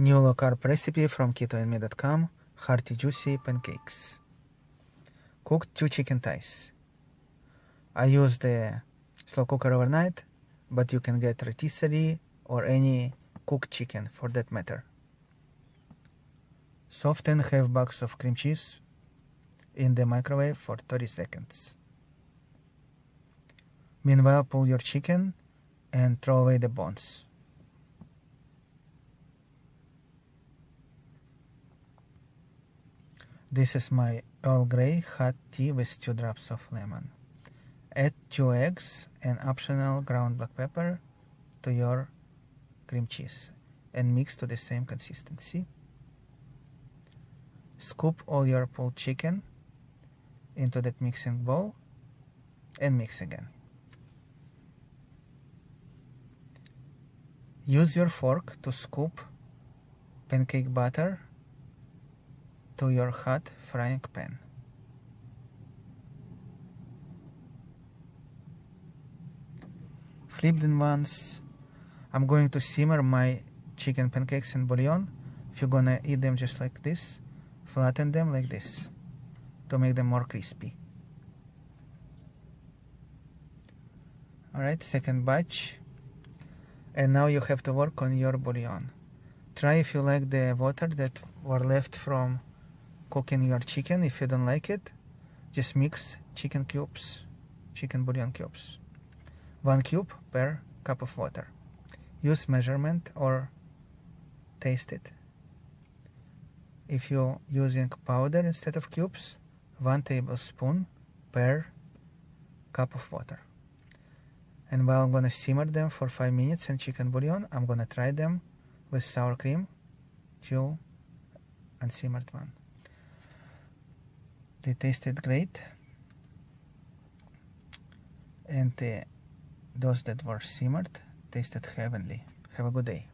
New low carb recipe from ketoandme.com, hearty juicy pancakes. Cooked 2 chicken thighs. I used the slow cooker overnight, but you can get rotisserie or any cooked chicken for that matter. Soften half bags of cream cheese in the microwave for 30 seconds. Meanwhile, pull your chicken and throw away the bones. This is my Earl Grey hot tea with 2 drops of lemon. Add 2 eggs and optional ground black pepper to your cream cheese and mix to the same consistency. Scoop all your pulled chicken into that mixing bowl and mix again. Use your fork to scoop pancake batter to your hot frying pan. Flip them once. I'm going to simmer my chicken pancakes in bouillon. If you're gonna eat them just like this, flatten them like this to make them more crispy. Alright, second batch. And now you have to work on your bouillon. Try if you like the water that were left from cooking your chicken. If you don't like it, just mix chicken bouillon cubes. 1 cube per cup of water. Use measurement or taste it. If you're using powder instead of cubes, 1 tablespoon per cup of water. And while I'm gonna simmer them for 5 minutes in chicken bouillon, I'm gonna try them with sour cream, 2 unsimmered one. They tasted great, and those that were simmered tasted heavenly. Have a good day.